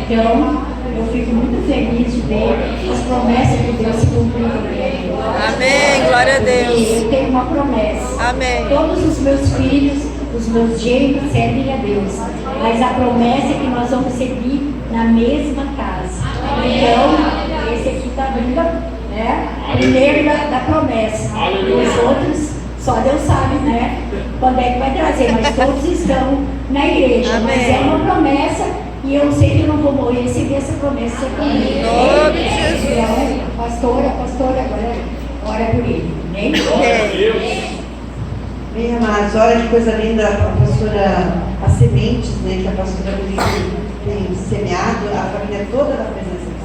Então, eu fico muito feliz de ver as promessas de Deus se cumprindo. Amém, glória a Deus. E eu tenho uma promessa. Amém. Todos os meus filhos, os meus gêmeos servem a Deus. Mas a promessa é que nós vamos seguir na mesma casa. Então, esse aqui está vindo, né? Primeiro da promessa. E os outros, só Deus sabe, né? Quando é que vai trazer, mas todos estão na igreja. Amém. Mas é uma promessa e eu sei que eu não vou morrer sem ver essa promessa ser cumprida. Em nome de Jesus. Então, pastora, agora ora por ele. Amém? Bem, amados, olha que coisa linda a pastora, as sementes, né, que a pastora tem semeado, a família toda na presença do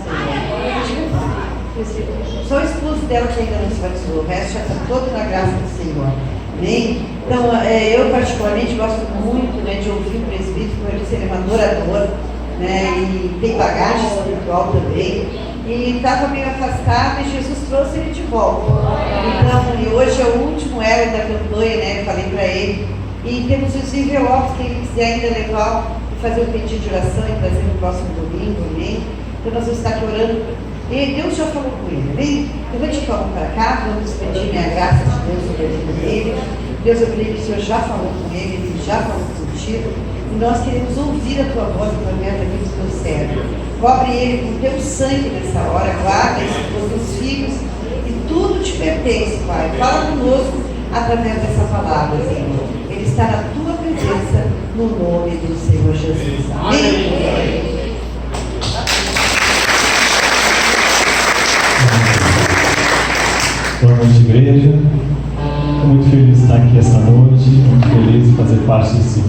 Senhor. Só o esposo dela que ainda não se batizou, o resto já está todo na graça do Senhor. Amém? Então, eu particularmente gosto muito, né, de ouvir o presbítero, como eu disse, ele é uma adoradora, né, e tem bagagem espiritual também. E estava meio afastado e Jesus trouxe ele de volta. Então, e hoje é o último elo da campanha, né? Falei para ele. E temos os envelopes, quem quiser ainda levar e fazer um pedido de oração e trazer no próximo domingo, amém? Então nós vamos estar aqui orando. E Deus já falou com ele, amém? Eu vou te falar para cá, vamos pedir a graça de Deus sobre a vida dele. Deus, eu creio que o Senhor já falou com ele já falou contigo. E nós queremos ouvir a tua voz através da vida do teu servo. Cobre ele com teu sangue nessa hora, guarda os teus filhos e tudo te pertence, Pai. Fala conosco através dessa palavra, Senhor. Ele está na tua presença, no nome do Senhor Jesus. Amém? Boa noite, igreja. Estou muito feliz de estar aqui esta noite, muito feliz de fazer parte desse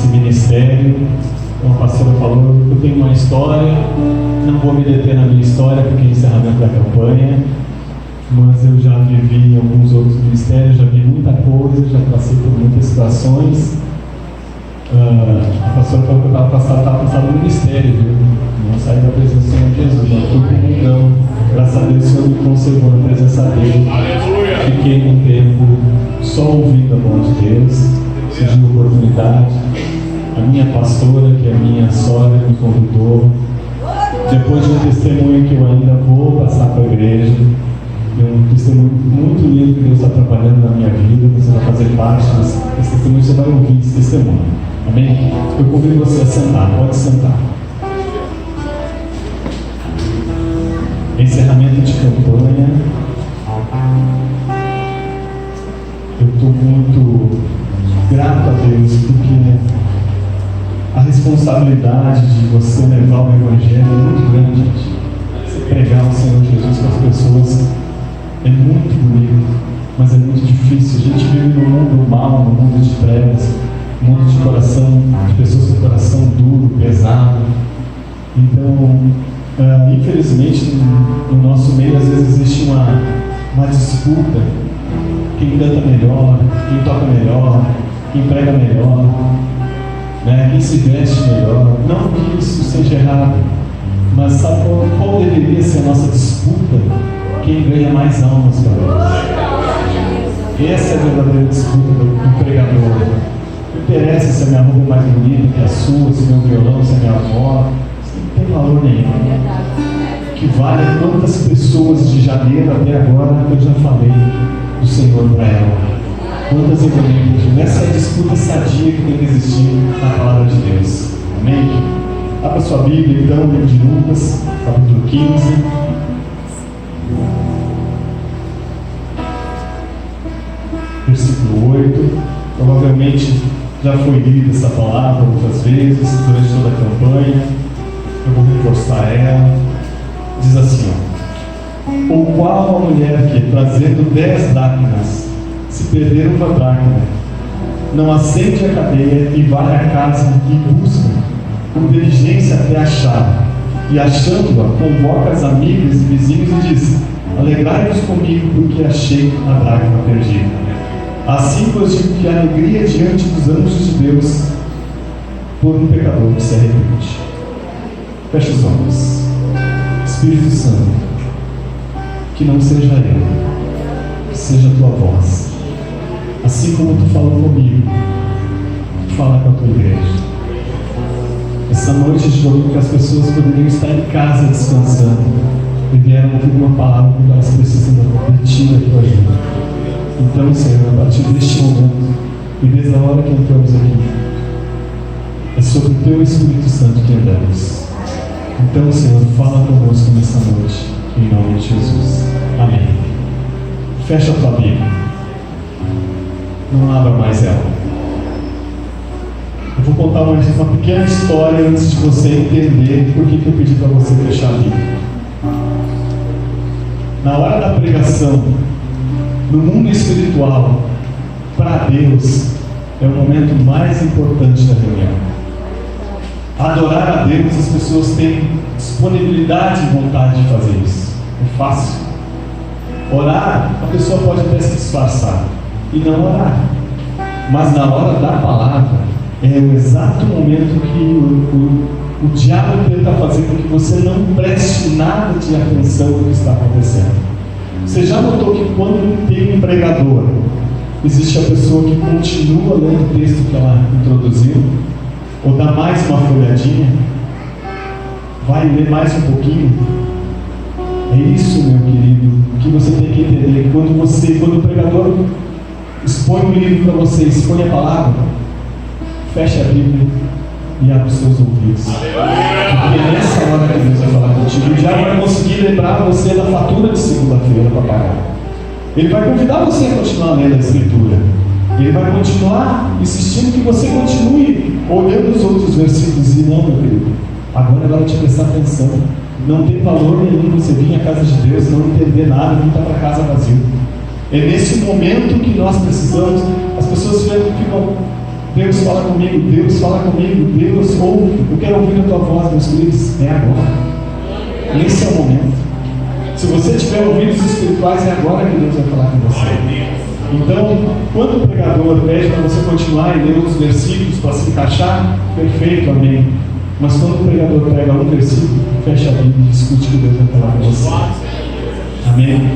ministério. Como a pastora falou, eu tenho uma história, não vou me deter na minha história porque é encerramento da campanha, mas eu já vivi em alguns outros ministérios, já vi muita coisa, já passei por muitas situações. A pastora falou que eu estava passado no ministério, viu? Não saí da presença do Senhor Jesus, não fui comungão. Graças a Deus o Senhor me conservou na presença dele. Fiquei um tempo só ouvindo a voz de Deus, surgiu oportunidade. A minha pastora, que é a minha sogra, me convidou. Depois de um testemunho que eu ainda vou passar para a igreja, um testemunho muito lindo que Deus está trabalhando na minha vida, você vai fazer parte desse testemunho, você vai ouvir esse testemunho. Amém? Eu convido você a sentar, pode sentar. Encerramento de campanha. Eu estou muito grato a Deus porque a responsabilidade de você levar o Evangelho é muito grande, gente. Você pregar o Senhor Jesus para as pessoas é muito bonito, mas é muito difícil. A gente vive num mundo mau, num mundo de trevas, num mundo de coração, de pessoas com coração duro, pesado. Então, infelizmente, no nosso meio, às vezes existe uma disputa. Quem canta melhor, quem toca melhor, quem prega melhor, né? Quem se veste melhor. Não que isso seja errado, mas sabe qual deveria ser a nossa disputa? Quem ganha mais almas para Deus. Essa é a verdadeira disputa do pregador. Não interessa se a minha roupa é mais bonita que a sua, se o meu violão, se a minha voz. Isso não tem valor nenhum. O que vale é quantas pessoas de janeiro até agora eu já falei do Senhor para ela. Quantas evoluídas. Essa é a disputa sadia que tem que existir na palavra de Deus. Amém? Abra sua Bíblia então, livro de Lucas, capítulo 15. Versículo 8. Provavelmente já foi lida essa palavra outras vezes durante toda a campanha. Eu vou reforçar ela. Diz assim, ó: ou qual a mulher que, trazendo 10 dracmas, se perder uma dracma, não acende a cadeia e vai à casa e busca com diligência até achar, e achando-a, convoca as amigas e vizinhos e diz: alegrai-vos comigo porque achei a dracma perdida. Assim vos digo que a alegria diante dos anjos de Deus por um pecador que se arrepende. Feche os olhos. Espírito Santo, que não seja eu, que seja a tua voz. Assim como tu falou comigo, fala com a tua igreja. Essa noite a gente ouviu que as pessoas poderiam estar em casa descansando e vieram ouvir uma palavra que elas precisam de ti, da tua ajuda. Então, Senhor, a partir deste momento e desde a hora que entramos aqui, é sobre o Teu Espírito Santo que andamos. Então, Senhor, fala conosco nessa noite, em nome de Jesus. Amém. Fecha a tua Bíblia. Não abra mais ela. Eu vou contar uma pequena história antes de você entender por que eu pedi para você fechar a Bíblia. Na hora da pregação, no mundo espiritual, para Deus, é o momento mais importante da reunião. Adorar a Deus, as pessoas têm disponibilidade e vontade de fazer isso. É fácil. Orar, a pessoa pode até se disfarçar e não orar. Mas na hora da palavra, é o exato momento que o diabo tenta fazer com que você não preste nada de atenção no que está acontecendo. Você já notou que quando tem um pregador, existe a pessoa que continua lendo o texto que ela introduziu, ou dá mais uma folhadinha, vai ler mais um pouquinho? É isso, meu querido, que você tem que entender. Quando o pregador expõe um livro para você, expõe a palavra, fecha a Bíblia e abre os seus ouvidos. Porque é nessa hora que Deus vai falar contigo. O diabo vai conseguir lembrar você da fatura de segunda-feira para pagar. Ele vai convidar você a continuar lendo a Escritura. Ele vai continuar insistindo que você continue olhando os outros versículos e não, meu querido. Agora é hora de prestar atenção. Não tem valor nenhum você vir à casa de Deus, não entender nada, voltar para casa vazio. É nesse momento que nós precisamos. As pessoas ficam: Deus fala comigo, Deus fala comigo, Deus ouve, eu quero ouvir a tua voz, meus queridos. É agora. Esse é o momento. Se você tiver ouvidos espirituais, é agora que Deus vai falar com você. Então, quando o pregador pede para você continuar e ler outros versículos para se encaixar, perfeito, amém. Mas quando o pregador prega um versículo, fecha a Bíblia e discute o que Deus vai falar com você. Amém.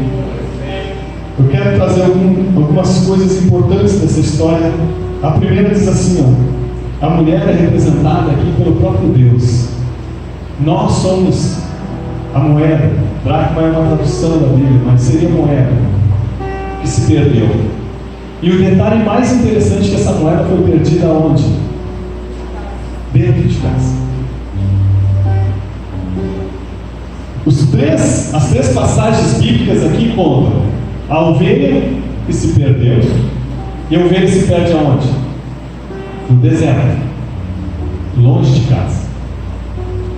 Eu quero trazer algumas coisas importantes dessa história. A primeira diz assim, ó: a mulher é representada aqui pelo próprio Deus. Nós somos a moeda. Dracma é uma tradução da Bíblia, mas seria moeda que se perdeu. E o detalhe mais interessante é que essa moeda foi perdida onde? Dentro de casa. As três passagens bíblicas aqui contam a ovelha que se perdeu. E a ovelha se perde aonde? No deserto, longe de casa.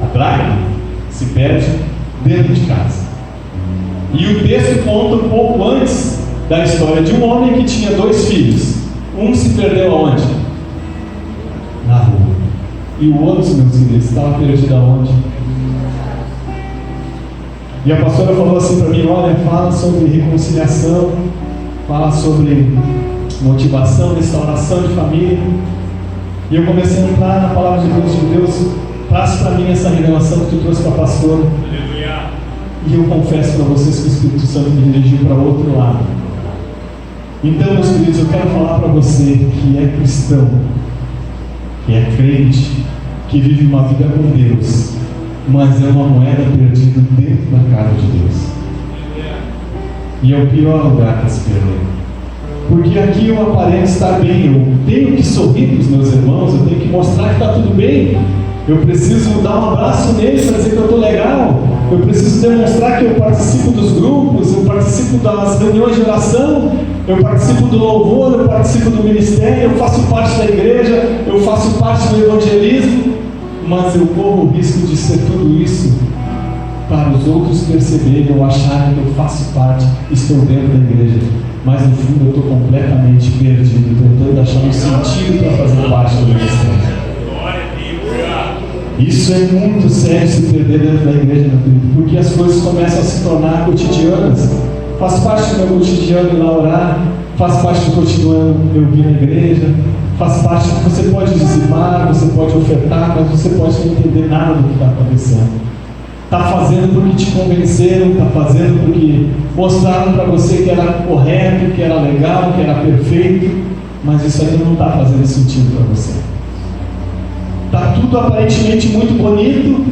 A dracma se perde dentro de casa. E o texto conta um pouco antes da história de um homem que tinha 2 filhos. Um se perdeu aonde? Na rua. E o outro, meus queridos, estava perdido aonde? E a pastora falou assim para mim: olha, fala sobre reconciliação, fala sobre motivação, restauração de família. E eu comecei a entrar na palavra de Deus, traz para mim essa revelação que tu trouxe para a pastora. E eu confesso para vocês que o Espírito Santo me dirigiu para outro lado. Então, meus queridos, eu quero falar para você que é cristão, que é crente, que vive uma vida com Deus, mas é uma moeda perdida dentro da casa de Deus. E é o pior lugar para se perder. Porque aqui eu aparento estar bem, eu tenho que sorrir para os meus irmãos, eu tenho que mostrar que está tudo bem, eu preciso dar um abraço neles para dizer que eu estou legal, eu preciso demonstrar que eu participo dos grupos, eu participo das reuniões de oração, eu participo do louvor, eu participo do ministério, eu faço parte da igreja, eu faço parte do evangelismo, mas eu corro o risco de ser tudo isso para os outros perceberem ou acharem que eu faço parte, estou dentro da igreja, mas no fundo eu estou completamente perdido, tentando achar um sentido para fazer parte do ministério. Isso é muito sério, se perder dentro da igreja, meu querido, porque as coisas começam a se tornar cotidianas. Faz parte do meu cotidiano ir lá orar, faz parte do cotidiano eu vir na igreja, faz parte, você pode dizimar, você pode ofertar, mas você pode não entender nada do que está acontecendo. Está fazendo porque te convenceram, está fazendo porque mostraram para você que era correto, que era legal, que era perfeito, mas isso aí não está fazendo sentido para você. Está tudo aparentemente muito bonito,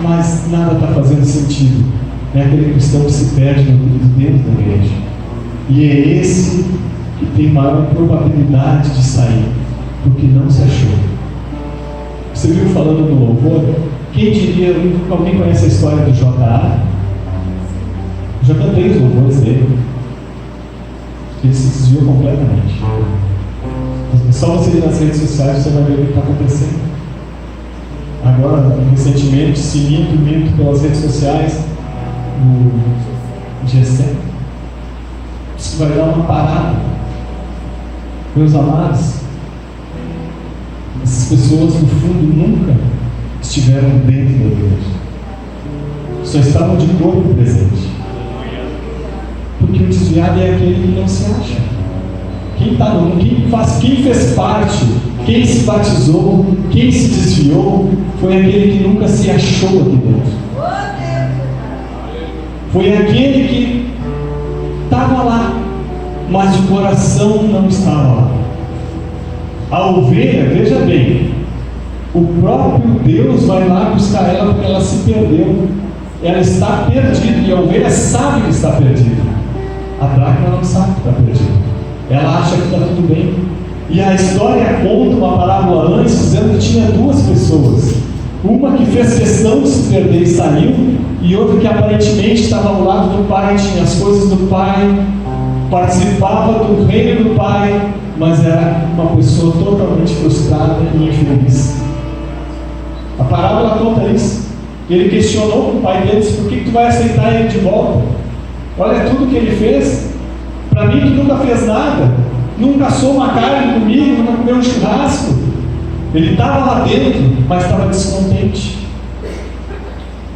mas nada está fazendo sentido. É aquele cristão que se perde dentro da igreja. E é esse que tem maior probabilidade de sair, porque não se achou. Você viu falando no louvor? Quem diria, alguém conhece a história do J.A.? Já cantei os louvores dele. Ele se desviou completamente. Só você ir nas redes sociais, você vai ver o que está acontecendo. Agora, recentemente, se minto pelas redes sociais, no G7. Isso vai dar uma parada. Meus amados, essas pessoas, no fundo, nunca estiveram dentro da igreja. Só estavam de corpo presente. Porque o desviado é aquele que não se acha. Quem fez parte, quem se batizou, quem se desviou, foi aquele que nunca se achou aqui dentro. Foi aquele que estava lá, mas o coração não estava lá. A ovelha, veja bem, o próprio Deus vai lá buscar ela porque ela se perdeu. Ela está perdida e a ovelha sabe que está perdida. A dracma não sabe que está perdida. Ela acha que está tudo bem. E a história conta uma parábola antes, dizendo que tinha duas pessoas. Uma que fez questão de se perder e saiu, e outra que aparentemente estava ao lado do pai, tinha as coisas do pai, participava do reino do pai, mas era uma pessoa totalmente frustrada e infeliz. A parábola conta isso. Ele questionou com o pai dele: por que tu vai aceitar ele de volta? Olha tudo que ele fez. Para mim, tu nunca fez nada, nunca assou uma carne comigo, nunca comeu um churrasco. Ele estava lá dentro, mas estava descontente.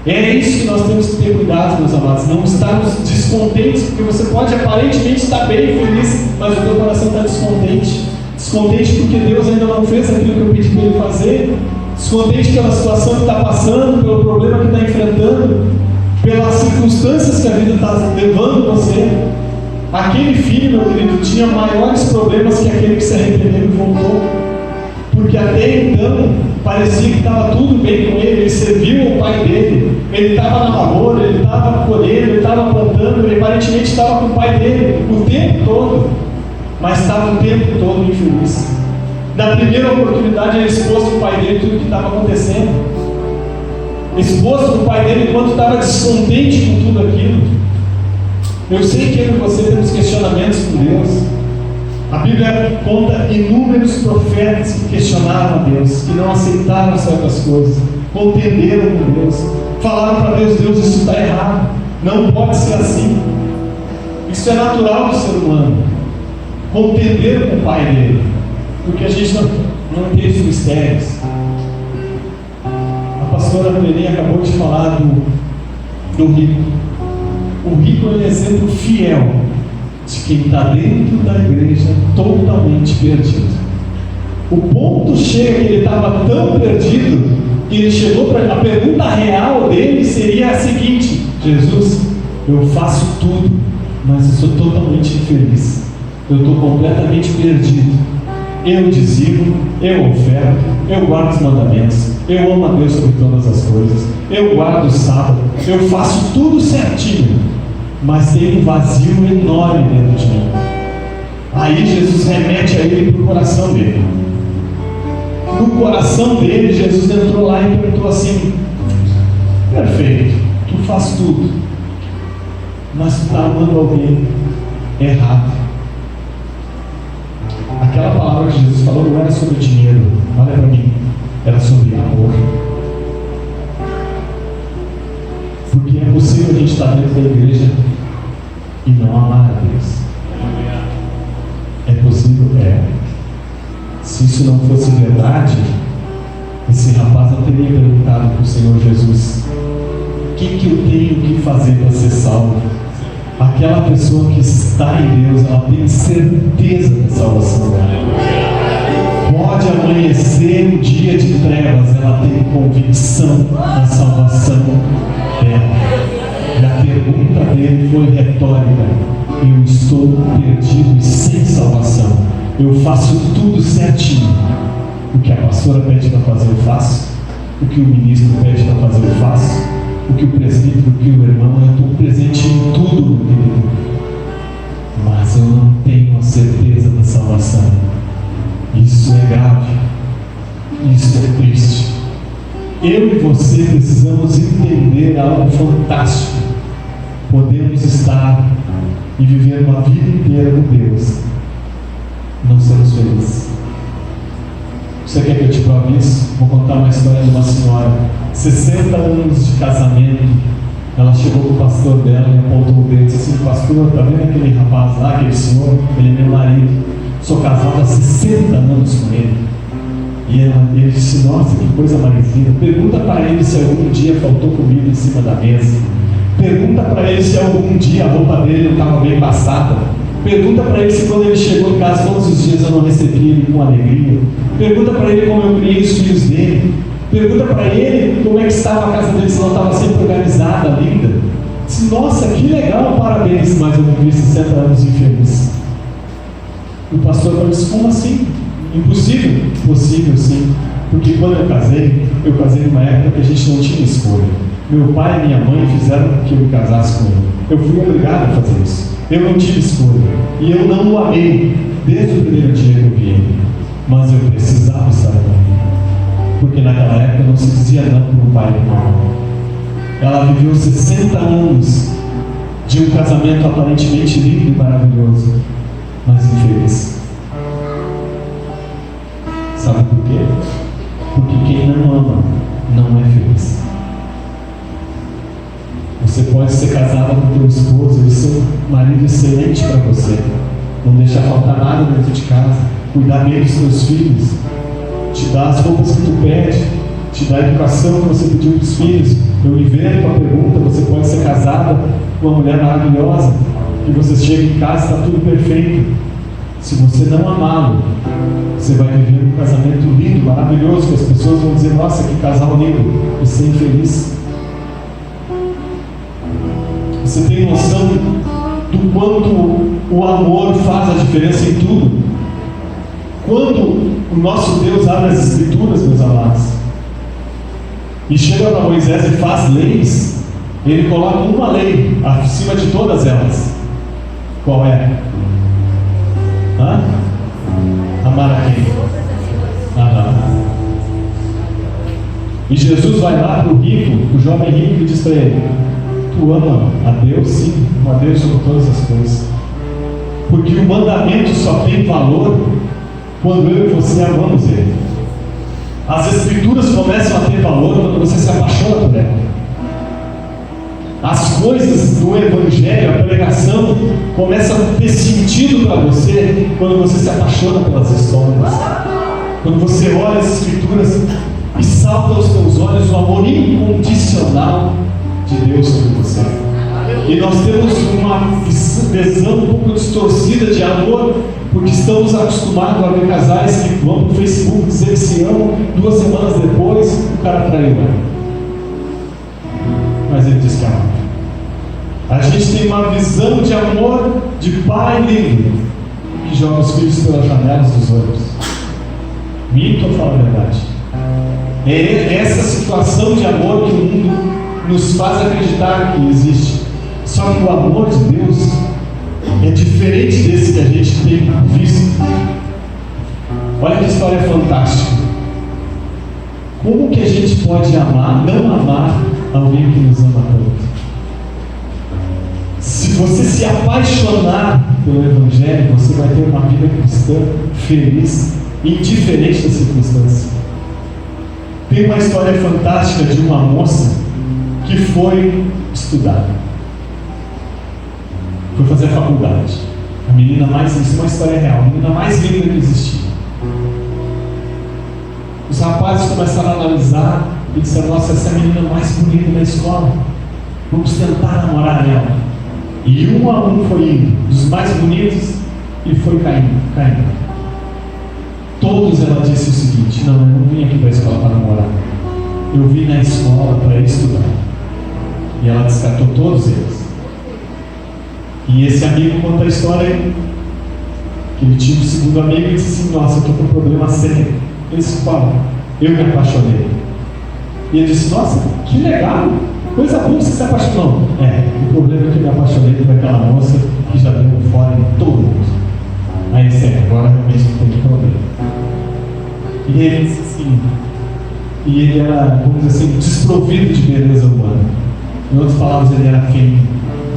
É isso que nós temos que ter cuidado, meus amados. Não estarmos descontentes, porque você pode aparentemente estar bem feliz, mas o teu coração está descontente. Descontente porque Deus ainda não fez aquilo que eu pedi para Ele fazer. Descontente pela situação que está passando, pelo problema que está enfrentando, pelas circunstâncias que a vida está levando você. Aquele filho, meu querido, tinha maiores problemas que aquele que se arrependeu e voltou. Porque até então, parecia que estava tudo bem com ele, ele serviu ao pai dele, ele estava na lavoura, ele estava colhendo, ele estava plantando, ele aparentemente estava com o pai dele o tempo todo, mas estava o tempo todo infeliz. Na primeira oportunidade, ele expôs para o pai dele tudo o que estava acontecendo, expôs para o pai dele enquanto estava descontente com tudo aquilo. Eu sei que eu e você temos questionamentos com Deus. A Bíblia conta inúmeros profetas que questionaram a Deus, que não aceitaram certas coisas, contenderam com Deus, falaram para Deus: Deus, isso está errado, não pode ser assim. Isso é natural do ser humano. Contenderam com o pai dele, porque a gente não entende os mistérios. A pastora Peninha acabou de falar do rico. O rico é um exemplo fiel de quem está dentro da igreja totalmente perdido. O ponto chega que ele estava tão perdido que ele chegou para... A pergunta real dele seria a seguinte: Jesus, eu faço tudo, mas eu sou totalmente infeliz. Eu estou completamente perdido. Eu dizigo, eu oferto, eu guardo os mandamentos, eu amo a Deus sobre todas as coisas, eu guardo o sábado, eu faço tudo certinho, mas tem um vazio enorme dentro de mim. Aí Jesus remete a ele para o coração dele. No coração dele, Jesus entrou lá e perguntou assim: perfeito, tu faz tudo, mas tu está amando alguém errado. Aquela palavra que Jesus falou não era sobre dinheiro, olha para mim, era sobre amor. Porque é possível a gente estar dentro da igreja e não amar a Deus. É possível? É. Se isso não fosse verdade, esse rapaz não teria perguntado para o Senhor Jesus: o que eu tenho que fazer para ser salvo? Aquela pessoa que está em Deus, ela tem certeza da salvação dela. Pode amanhecer um dia de trevas, ela tem convicção da salvação dela. E a pergunta dele foi retórica: eu estou perdido e sem salvação. Eu faço tudo certinho, O que a pastora pede para fazer, eu faço. O que o ministro pede para fazer, eu faço. O que o presbítero, o que o irmão, eu estou presente em tudo, meu querido. Mas eu não tenho a certeza da salvação. Isso é grave. Isso é triste. Eu e você precisamos entender algo fantástico. Podemos estar e viver uma vida inteira com Deus. Não sermos felizes. Você quer que eu te prove isso? Vou contar uma história de uma senhora. 60 anos de casamento. Ela chegou com o pastor dela e apontou o dedo e disse assim: pastor, tá vendo aquele rapaz lá, aquele senhor? Ele é meu marido. Sou casado há 60 anos com ele. E ele disse: nossa, que coisa mais linda. Pergunta para ele se algum dia faltou comida em cima da mesa. Pergunta para ele se algum dia a roupa dele não estava bem passada. Pergunta para ele se quando ele chegou em casa todos os dias eu não recebi ele com alegria. Pergunta para ele como eu criei os filhos dele. Pergunta para ele como é que estava a casa dele, se não estava sempre organizada, linda. Diz: nossa, que legal, parabéns, mas eu vivi 60 anos infeliz. O pastor falou: como assim? Impossível? Possível, sim. Porque quando eu casei numa época que a gente não tinha escolha. Meu pai e minha mãe fizeram que eu me casasse com ele. Eu fui obrigado a fazer isso. Eu não tive escolha. E eu não o amei desde o primeiro dia que eu vi ele. Mas eu precisava estar com ele. Porque naquela época não se dizia não para o pai e para a mãe. Ela viveu 60 anos de um casamento aparentemente lindo e maravilhoso, mas infeliz. Sabe por quê? Porque quem não ama não é feliz. Você pode ser casada com teu esposo, ele ser um marido excelente para você, não deixar faltar nada dentro de casa, cuidar bem dos teus filhos, te dar as roupas que tu pede, te dar a educação que você pediu para os filhos. Eu invento a pergunta: você pode ser casada com uma mulher maravilhosa, que você chega em casa e está tudo perfeito. Se você não amá-lo, você vai viver um casamento lindo, maravilhoso, que as pessoas vão dizer: nossa, que casal lindo, e ser infeliz. Você tem noção do quanto o amor faz a diferença em tudo? Quando o nosso Deus abre as Escrituras, meus amados, e chega para Moisés e faz leis, ele coloca uma lei acima de todas elas. Qual é? Amar a quem? E Jesus vai lá para o rico, o jovem rico, e diz para ele: tu ama a Deus? Sim, a Deus sobre todas as coisas. Porque o mandamento só tem valor quando eu e você amamos Ele. As Escrituras começam a ter valor quando você se apaixona por ela. As coisas do Evangelho, a pregação, começam a ter sentido para você quando você se apaixona pelas histórias. Quando você olha as Escrituras e salta aos teus olhos o amor incondicional de Deus sobre você. E nós temos uma visão um pouco distorcida de amor, porque estamos acostumados a ver casais que vão para o Facebook dizer que se amam, 2 semanas depois o cara traiu. Mas ele diz que ama. A gente tem uma visão de amor de pai lindo, que joga os filhos pelas janelas dos olhos. Minto ou falo a verdade? É essa situação de amor que o mundo nos faz acreditar que existe. Só que o amor de Deus é diferente desse que a gente tem visto. Olha que história fantástica. Como que a gente pode amar, não amar alguém que nos ama tanto? Se você se apaixonar pelo Evangelho, você vai ter uma vida cristã feliz, indiferente das circunstâncias. Tem uma história fantástica de uma moça que foi estudar, foi fazer a faculdade. A menina mais, isso é uma história real, a menina mais linda que existia. Os rapazes começaram a analisar e disseram: nossa, essa é a menina mais bonita da escola, vamos tentar namorar ela. E um a um foi indo, dos mais bonitos, e foi caindo. Todos ela disse o seguinte: não, eu não vim aqui para a escola para namorar, eu vim na escola para estudar. E ela descartou todos eles. E esse amigo conta a história que ele tinha um segundo amigo e disse assim: nossa, eu estou com um problema sério, Eles falam, eu me apaixonei. E ele disse, nossa, que legal, coisa boa, você se apaixonou. O problema é que eu me apaixonei por aquela moça que já deu fora em todo mundo. Aí sim, agora realmente não tem problema. E ele disse assim, e ele era, vamos dizer assim, desprovido de beleza humana. Em outras palavras, ele era feio.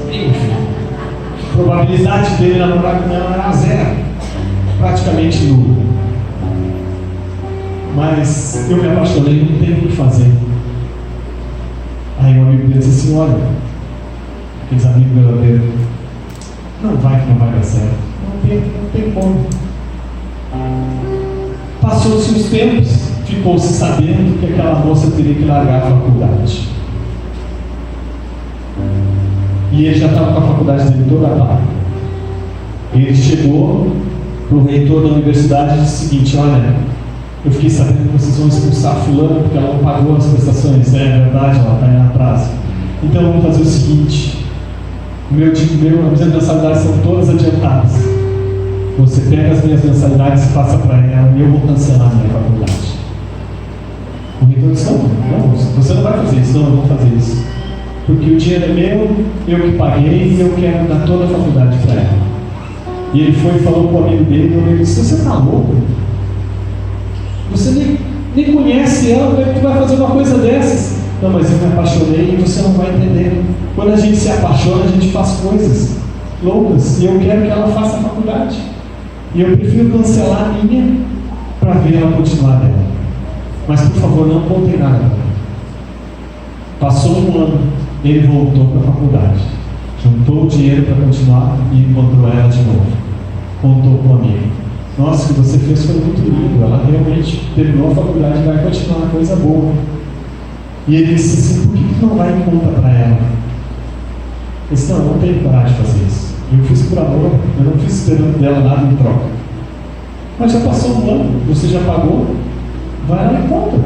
Enfim, a probabilidade dele namorar com ela era zero, praticamente nula. Mas eu me apaixonei, não tenho o que fazer. Aí o amigo dele disse assim, olha, aqueles amigos verdadeiros, não vai que não vai dar certo. Não tem como. Passou-se os tempos, ficou-se sabendo que aquela moça teria que largar a faculdade. E ele já estava com a faculdade dele toda paga. Ele chegou para o reitor da universidade e disse o seguinte, olha, eu fiquei sabendo que vocês vão expulsar fulano porque ela não pagou as prestações. É verdade, ela está em atraso. Então vamos fazer o seguinte, as minhas mensalidades são todas adiantadas. Você pega as minhas mensalidades e passa para ela e eu vou cancelar a minha faculdade. O reitor disse, não, você não vai fazer isso, não, eu vou fazer isso. Porque o dinheiro é meu, eu que paguei e eu quero dar toda a faculdade para ela. E ele foi e falou para o amigo dele, e o amigo disse, você está louco? Você nem conhece ela, como é que tu vai fazer uma coisa dessas? Não, mas eu me apaixonei e você não vai entender. Quando a gente se apaixona, a gente faz coisas loucas e eu quero que ela faça a faculdade. E eu prefiro cancelar a minha para ver ela continuar dela. Mas por favor, não contem nada. Passou um ano, ele voltou para a faculdade. Juntou o dinheiro para continuar e encontrou ela de novo. Contou com o amigo. Nossa, o que você fez foi muito lindo. Ela realmente terminou a faculdade e vai continuar, coisa boa. E ele disse assim, por que tu não vai em conta para ela? Ele disse, não tenho coragem de fazer isso. Eu fiz por amor, eu não fiz esperando dela nada em troca. Mas já passou um ano, você já pagou, vai lá e conta.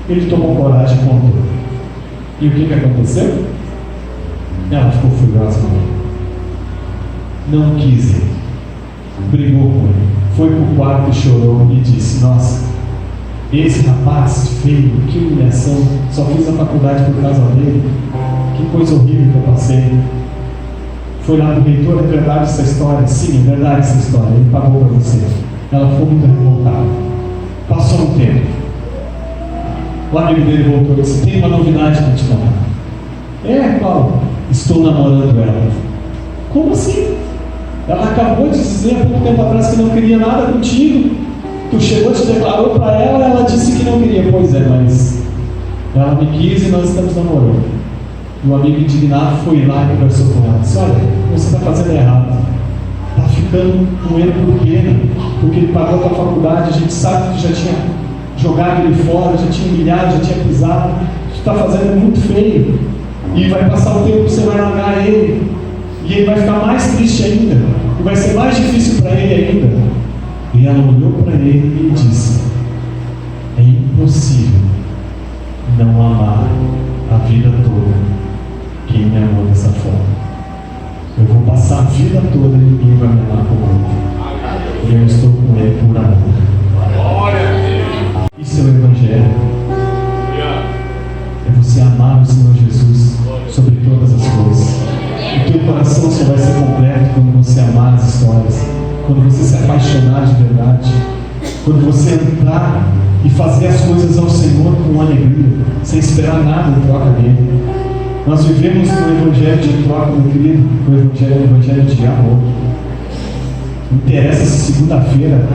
Ele tomou coragem e contou. E o que aconteceu? Ela ficou furiosa com ele. Não quis ele. Brigou com ele. Foi para o quarto e chorou e disse, nossa, esse rapaz feio, que humilhação, só fiz a faculdade por causa dele, que coisa horrível que eu passei. Foi lá no reitor, é verdade essa história? Sim, é verdade essa história, ele pagou para você. Ela ficou muito revoltada. Passou um tempo. O amigo dele voltou e disse, tem uma novidade para te contar. Paulo, estou namorando ela. Como assim? Ela acabou de dizer há pouco tempo atrás que não queria nada contigo. Tu chegou, te declarou para ela, ela disse que não queria. Pois é, mas ela me quis e nós estamos namorando. E o amigo indignado foi lá e conversou com ela. Disse, olha, você está fazendo errado. Está ficando com ele por pena, porque ele pagou a tua faculdade, a gente sabe que tu já tinha jogado ele fora, já tinha humilhado, já tinha pisado. Tu está fazendo muito feio. E vai passar o tempo que você vai largar ele. E ele vai ficar mais triste ainda. E vai ser mais difícil para ele ainda. E ela olhou para ele e disse, é impossível não amar a vida toda quem me amou dessa forma. Eu vou passar a vida toda e ninguém vai me amar como ele. E eu estou com ele por amor. Isso é o Evangelho. É você amar o Senhor Jesus sobre todas as coisas. O teu coração só vai ser completo quando você amar as histórias, quando você se apaixonar de verdade, quando você entrar e fazer as coisas ao Senhor com alegria, sem esperar nada em troca dele. Nós vivemos no Evangelho de troca, meu querido, o Evangelho de amor. Não interessa se segunda-feira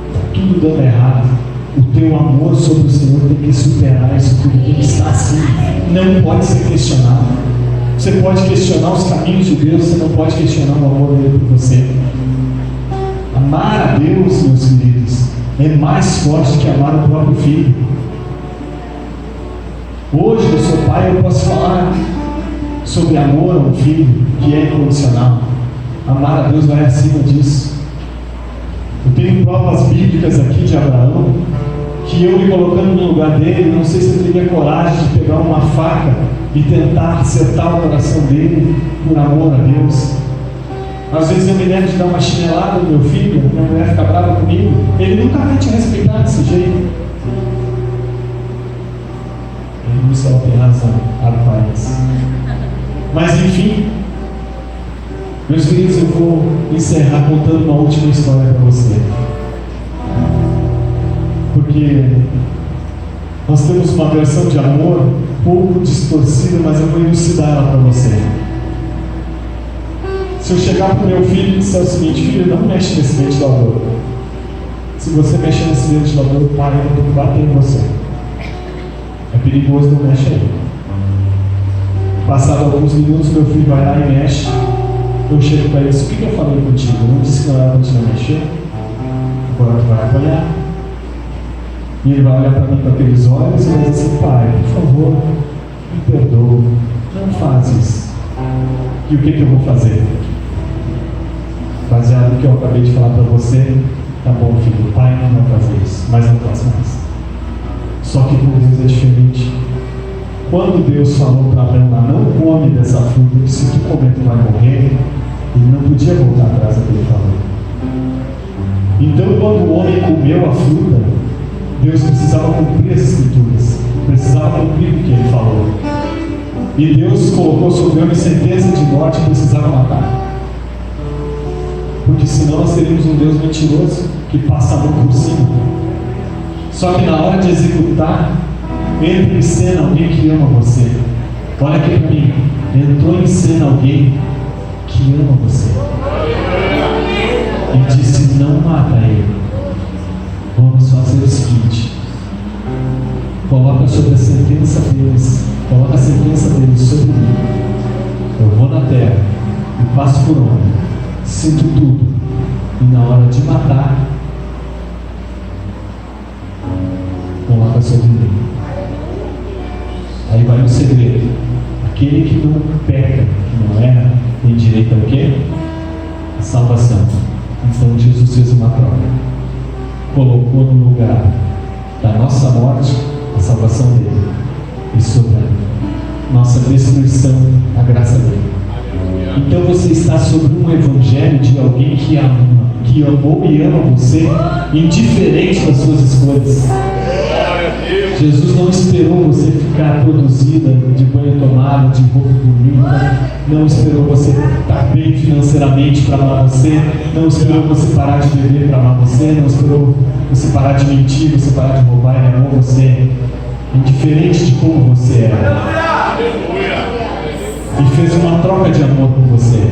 está tudo dando errado. O teu amor sobre o Senhor tem que superar isso tudo, tem que estar assim. Não pode ser questionado. Você pode questionar os caminhos de Deus, você não pode questionar o amor dele por você. Amar a Deus, meus queridos, é mais forte que amar o próprio filho. Hoje eu sou pai, eu posso falar sobre amor a um filho que é incondicional. Amar a Deus vai acima disso. Eu tenho provas bíblicas aqui de Abraão, que eu me colocando no lugar dele, não sei se eu teria coragem de pegar uma faca e tentar acertar o coração dele por amor a Deus. Às vezes eu me lembro de dar uma chinelada no meu filho, minha mulher fica brava comigo, ele nunca vai te respeitar desse jeito. Isso ela tem razão, rapaz. Mas enfim, meus queridos, eu vou encerrar contando uma última história para você. Porque nós temos uma versão de amor um pouco distorcida, mas eu vou elucidar ela para você. Se eu chegar para o meu filho e disser o seguinte: filho, não mexe nesse ventilador. Se você mexer nesse ventilador, o pai vai bater em você. É perigoso, não mexe aí. Passado alguns minutos, meu filho vai lá e mexe. Eu chego para ele e digo: o que eu falei contigo? Eu não disse que não era para te não mexer? Agora tu vai apanhar. E ele vai olhar para mim com aqueles olhos e vai dizer assim: pai, por favor, me perdoa, não faz isso. E o que eu vou fazer? Baseado no que eu acabei de falar para você, tá bom, filho, o pai não vai fazer isso, mas não faz mais. Só que com Deus é diferente. Quando Deus falou para Abraão lá: não come dessa fruta, que se tu comer tu vai morrer, ele não podia voltar atrás do que ele falou. Então, quando o homem comeu a fruta, Deus precisava cumprir as escrituras, precisava cumprir o que ele falou. E Deus colocou sobre o homem sentença de morte, precisava matar. Porque senão nós teríamos um Deus mentiroso que passa a mão por cima. Só que na hora de executar, entra em cena alguém que ama você. Olha aqui para mim, entrou em cena alguém que ama você. E disse: não mata ele. Vamos fazer o seguinte: coloca sobre a sentença deles, coloca a sentença deles sobre mim. Eu vou na terra e passo por onde, sinto tudo, e na hora de matar, coloca sobre mim. Aí vai o segredo: aquele que não peca, que não erra, tem direito ao quê? A salvação. Então Jesus fez uma troca, colocou no lugar da nossa morte a salvação dele, e sobre a nossa destruição a graça dele. Então você está sobre um evangelho de alguém que ama, que amou e ama você, indiferente das suas escolhas. Jesus não esperou você ficar produzida de banho tomado, de roupa bonita, não esperou você estar bem financeiramente para amar você, não esperou você parar de beber para amar você, não esperou você parar de mentir, você parar de roubar. Ele amou você indiferente de como você era, e fez uma troca de amor com você.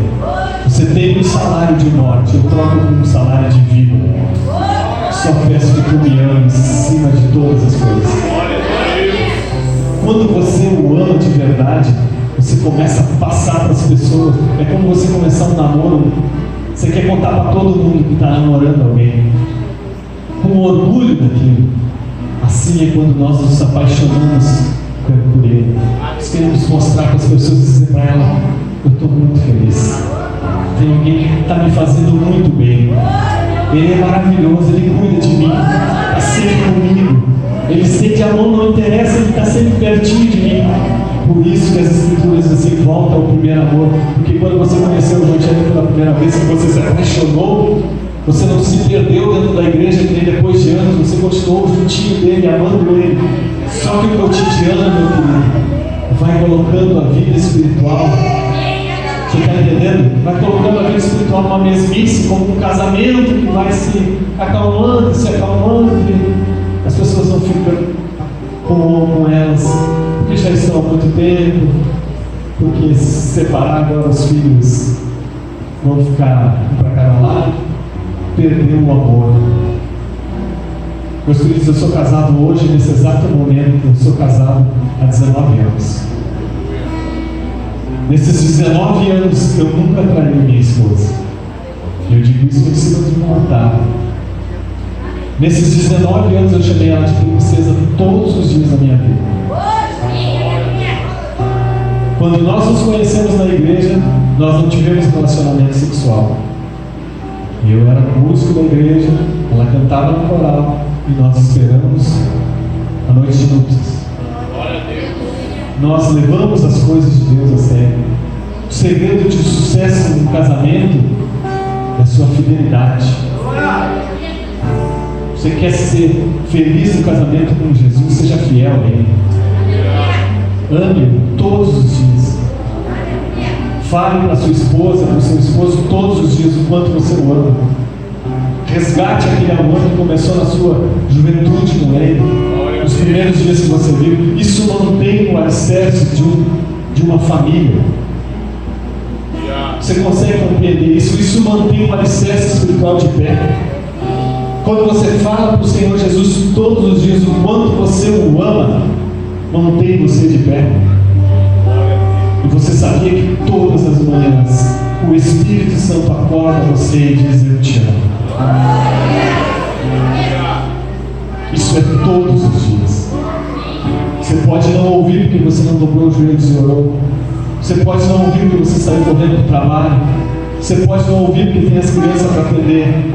Você tem um salário de morte, eu troco com um salário de vida. Só peço que tu me ames acima de todas as coisas. Quando você o ama de verdade, você começa a passar para as pessoas. É como você começar um namoro. Você quer contar para todo mundo que está namorando alguém, com orgulho daquilo. Assim é quando nós nos apaixonamos por ele. Nós queremos mostrar para as pessoas e dizer para ela: eu estou muito feliz. Tem alguém que está me fazendo muito bem. Ele é maravilhoso, ele cuida de mim, está sempre comigo. Ele estende a mão, não interessa, ele está sempre pertinho de mim. Por isso que as escrituras dizem: volta ao primeiro amor. Porque quando você conheceu o Evangelho pela primeira vez, que você se apaixonou, você não se perdeu dentro da igreja que nem depois de anos, você continuou juntinho dele, amando ele. Só que o cotidiano, meu querido, vai colocando a vida espiritual. Você está entendendo? Vai colocando a vida espiritual numa mesmice, como um casamento que vai se acalmando, e as pessoas não ficam com elas, porque já estão há muito tempo, porque se separar agora os filhos vão ficar um para cada lado, perdeu o amor. Meus queridos, eu sou casado hoje, nesse exato momento, eu sou casado há 19 anos. Nesses 19 anos, eu nunca traí minha esposa. Eu digo isso em cima de um altar. Nesses 19 anos, eu chamei ela de princesa todos os dias da minha vida. Quando nós nos conhecemos na igreja, nós não tivemos relacionamento sexual. Eu era músico da igreja, ela cantava no coral, e nós esperamos a noite de núpcias. Nós levamos as coisas de Deus a sério. O segredo de sucesso no casamento é a sua fidelidade. Você quer ser feliz no casamento com Jesus, seja fiel a Ele. Ame-o todos os dias. Fale para sua esposa, para o seu esposo todos os dias o quanto você o ama. Resgate aquele amor que começou na sua juventude com Ele, nos primeiros dias que você viu. Isso mantém o alicerce de uma família. Você consegue compreender isso? Isso mantém o alicerce espiritual de pé. Quando você fala para o Senhor Jesus todos os dias o quanto você o ama, mantém você de pé. E você sabia que todas as manhãs o Espírito Santo acorda você e diz: eu te amo. Isso é todos os dias. Você pode não ouvir porque você não dobrou os joelhos e orou. Você pode não ouvir porque você saiu correndo para o trabalho. Você pode não ouvir porque tem as crianças para atender.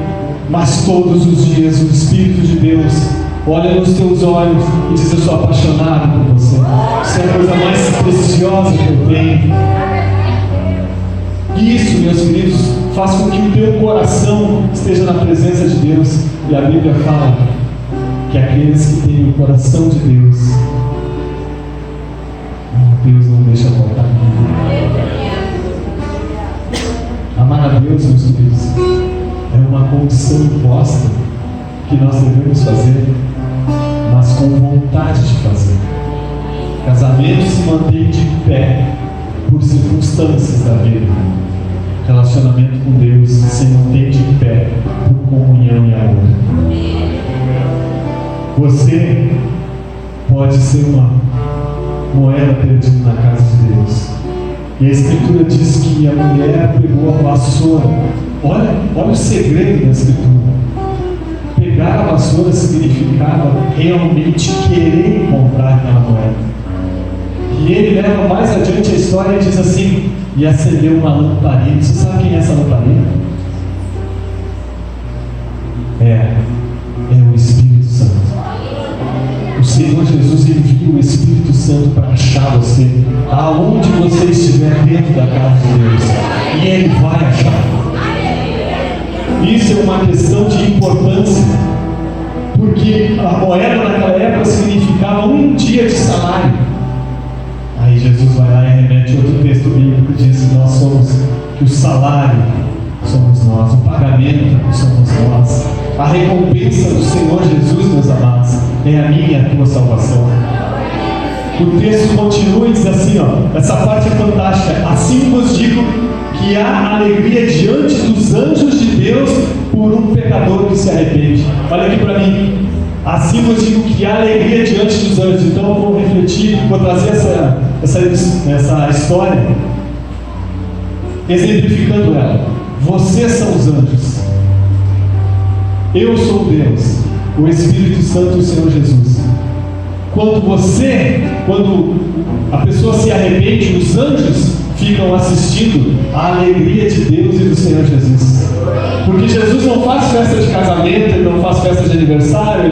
Mas todos os dias o Espírito de Deus olha nos teus olhos e diz: eu sou apaixonado por você. Você é a coisa mais preciosa que eu tenho. Isso, meus queridos, faz com que o teu coração esteja na presença de Deus. E a Bíblia fala que aqueles que têm o coração de Deus, Deus não deixa faltar. Amar a Deus, meus queridos, é uma condição imposta que nós devemos fazer, mas com vontade de fazer. Casamento se mantém de pé por circunstâncias da vida. Relacionamento com Deus se mantém de pé por comunhão e amor. Você pode ser uma moeda perdida na casa de Deus. E a Escritura diz que a mulher pegou a vassoura. Olha o segredo da Escritura. Pegar a vassoura significava realmente querer comprar aquela moeda. E ele leva mais adiante a história e diz assim: e acendeu uma lamparina. Você sabe quem é essa lamparina? É o Espírito Santo. O Senhor Jesus envia o Espírito Santo para achar você aonde você estiver dentro da casa de Deus, e Ele vai achar. Isso é uma questão de importância, porque a moeda naquela época significava um dia de salário. Aí Jesus vai lá e remete outro texto bíblico que diz que nós somos, que o salário somos nós, o pagamento somos nós, a recompensa do Senhor Jesus, meus amados, é a minha e a tua salvação. O texto continua e diz assim, essa parte é fantástica: assim vos digo que há alegria diante dos anjos de Deus por um pecador que se arrepende. Olha aqui para mim. Assim vos digo que há alegria diante dos anjos. Então eu vou refletir, vou trazer essa história, exemplificando ela. Vocês são os anjos. Eu sou Deus, o Espírito Santo e o Senhor Jesus. Quando a pessoa se arrepende, os anjos ficam assistindo a alegria de Deus e do Senhor Jesus. Porque Jesus não faz festa de casamento, Ele não faz festa de aniversário,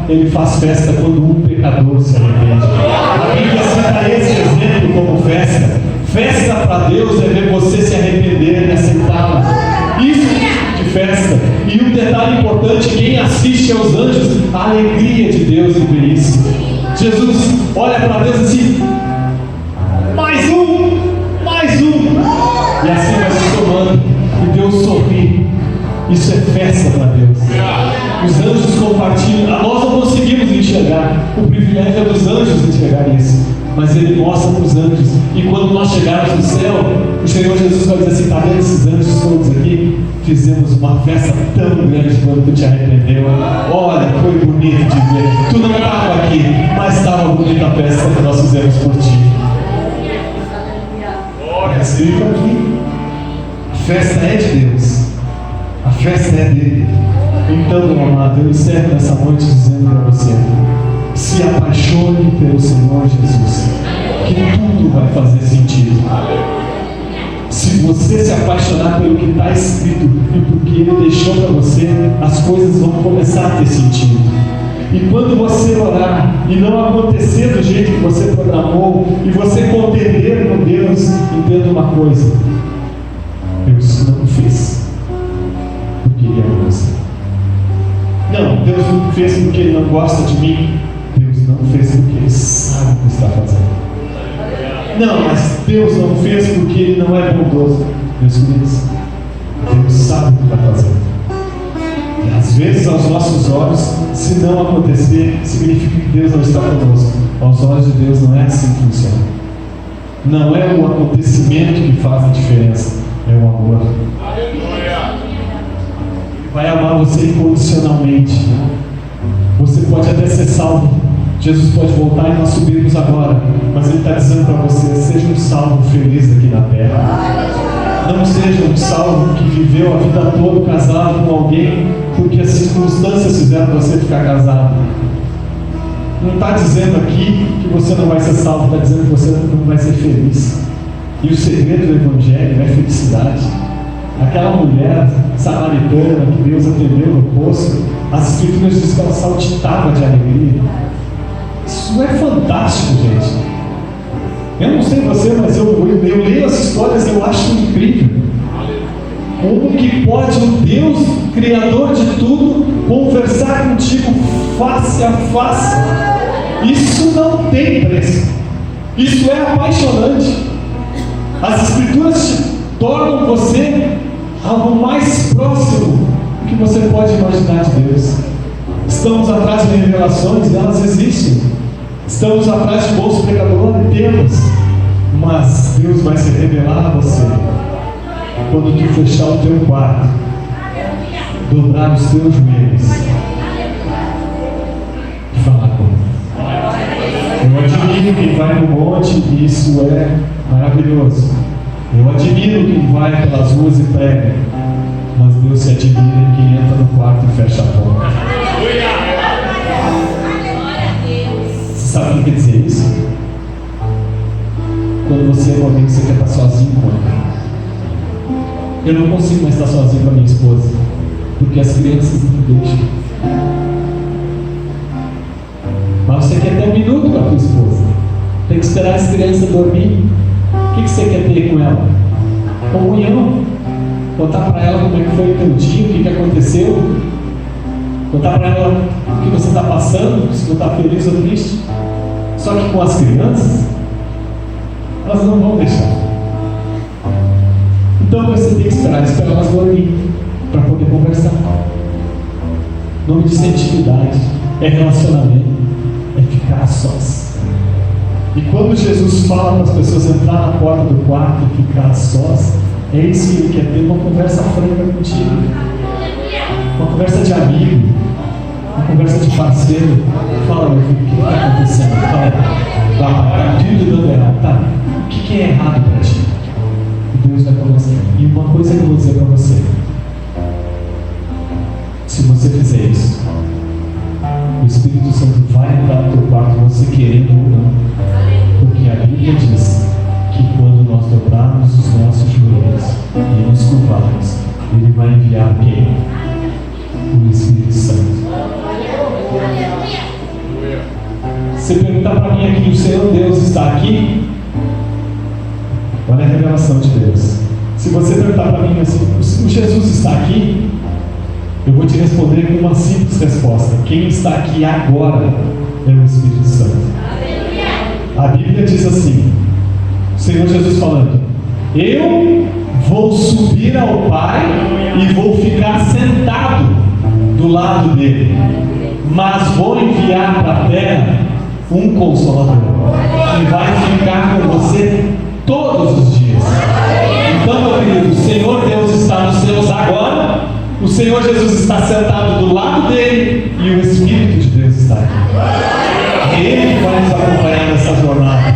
Ele faz festa quando um pecador se arrepende. A Bíblia cita esse exemplo como festa. Festa para Deus é ver você se arrepender e aceitá-lo. Isso de festa. E um detalhe importante: quem assiste aos anjos, a alegria de Deus em ver isso. Jesus olha para Deus assim: mais um. E assim vai se somando. E Deus sorri. Isso é festa para Deus. Os anjos compartilham. Nós não conseguimos enxergar. O privilégio é dos anjos enxergar isso. Mas Ele mostra para os anjos. E quando nós chegarmos no céu, o Senhor Jesus vai dizer assim: está vendo esses anjos todos aqui? Fizemos uma festa tão grande quando tu te arrependeu. Olha, foi bonito de ver. Tu não estava aqui, mas estava bonita a festa que nós fizemos por ti. Olha, escrito aqui. A festa é de Deus. A festa é dele. Então, meu amado, eu encerro nessa noite dizendo para você: se apaixone pelo Senhor Jesus, que tudo vai fazer sentido. Se você se apaixonar pelo que está escrito e porque Ele deixou para você, as coisas vão começar a ter sentido. E quando você orar e não acontecer do jeito que você programou, e você contender com Deus, entenda uma coisa: Deus não fez. Não, Deus não fez porque Ele não gosta de mim. Deus não fez porque Ele sabe o que está fazendo. Não, mas Deus não fez porque Ele não é bondoso. Meus queridos, Deus sabe o que está fazendo. E às vezes, aos nossos olhos, se não acontecer, significa que Deus não está conosco. Aos olhos de Deus não é assim que funciona. Não é o acontecimento que faz a diferença, é o amor. Ele vai amar você incondicionalmente. Você pode até ser salvo. Jesus pode voltar e nós subirmos agora, mas Ele está dizendo para você: seja um salvo feliz aqui na terra. Não seja um salvo que viveu a vida toda casado com alguém porque as circunstâncias fizeram você ficar casado. Não está dizendo aqui que você não vai ser salvo, está dizendo que você não vai ser feliz. E o segredo do Evangelho é felicidade. Aquela mulher samaritana que Deus atendeu no poço, as Escrituras dizem que ela saltitava de alegria. Isso é fantástico, gente. Eu não sei você, mas eu leio as histórias e eu acho incrível. Como que pode um Deus, Criador de tudo, conversar contigo face a face? Isso não tem preço. Isso é apaixonante. As Escrituras te tornam você algo mais próximo do que você pode imaginar de Deus. Estamos atrás de revelações e elas existem. Estamos atrás de bons pregadores, temos. Mas Deus vai se revelar a você quando tu fechar o teu quarto, dobrar os teus joelhos e falar com Ele. Eu admiro quem vai no monte e isso é maravilhoso. Eu admiro quem vai pelas ruas e prega, mas Deus se admira quem entra no quarto e fecha a porta. Você sabe o que quer dizer isso? Quando você é alguém que você quer estar sozinho com Ele. Eu não consigo mais estar sozinho com a minha esposa, porque as crianças não deixam. Mas você quer ter 1 minuto com a tua esposa. Tem que esperar as crianças dormir. O que você quer ter com ela? Comunhão. Contar para ela como é que foi o teu dia, o que aconteceu. Contar para ela o que você está passando, se você está feliz ou triste. Só que com as crianças, elas não vão deixar. Então você tem que esperar elas dormir para poder conversar. O nome disso é intimidade, é relacionamento, é ficar a sós. E quando Jesus fala para as pessoas entrar na porta do quarto e ficar a sós, é isso que Ele quer ter, uma conversa franca contigo. Uma conversa de amigo, uma conversa de parceiro. Fala, meu filho, o que está acontecendo? Está tudo dando errado, tá? O que é errado para ti? E Deus vai começar. E uma coisa que eu vou dizer para você: se você fizer isso, o Espírito Santo vai entrar no teu quarto, você querendo ou não. Porque a Bíblia diz que quando nós dobrarmos os nossos joelhos e nos curvarmos, Ele vai enviar quem? O Espírito Santo. Se perguntar para mim aqui, o Senhor Deus está aqui? Olha a revelação de Deus. Se você perguntar para mim assim, o Jesus está aqui? Eu vou te responder com uma simples resposta: quem está aqui agora é o Espírito Santo. A Bíblia diz assim, o Senhor Jesus falando: eu vou subir ao Pai e vou ficar sentado do lado dele, mas vou enviar para a terra um Consolador que vai ficar com você todos os dias. Então, meu querido, o Senhor Deus está nos céus agora, o Senhor Jesus está sentado do lado dele e o Espírito de Deus está aqui. Ele vai nos acompanhar nessa jornada.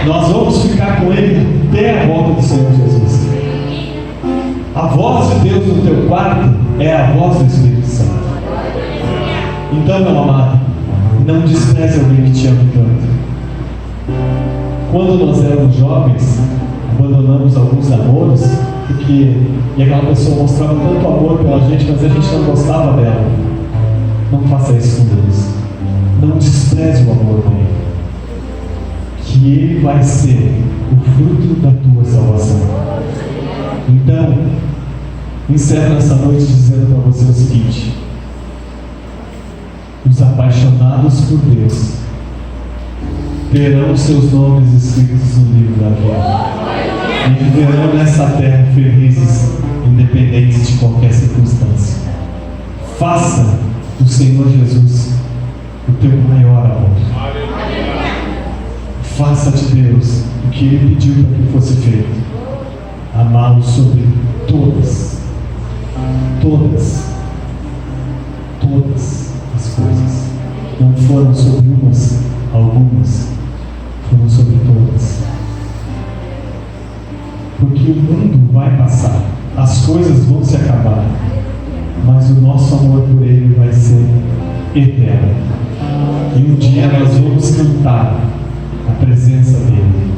Nós vamos ficar com Ele até a volta do Senhor Jesus. A voz de Deus no teu quarto é a voz do Espírito Santo. Então, meu amado, não despreze alguém que te ama tanto. Quando nós éramos jovens, abandonamos alguns namoros, e aquela pessoa mostrava tanto amor pela gente, mas a gente não gostava dela. Não faça isso com Deus. Não despreze o amor dele, que Ele vai ser o fruto da tua salvação. Então, encerro essa noite dizendo para você o seguinte: os apaixonados por Deus terão seus nomes escritos no livro da vida e viverão nessa terra felizes, independentes de qualquer circunstância. Faça do Senhor Jesus o teu maior amor. Faça de Deus o que Ele pediu para que fosse feito: amá-lo sobre todas as coisas. Não foram sobre algumas, foram sobre todas. Porque o mundo vai passar, as coisas vão se acabar, mas o nosso amor por Ele vai ser eterno. E um dia nós vamos cantar a presença dEle.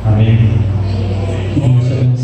Amém? Que Deus te abençoe.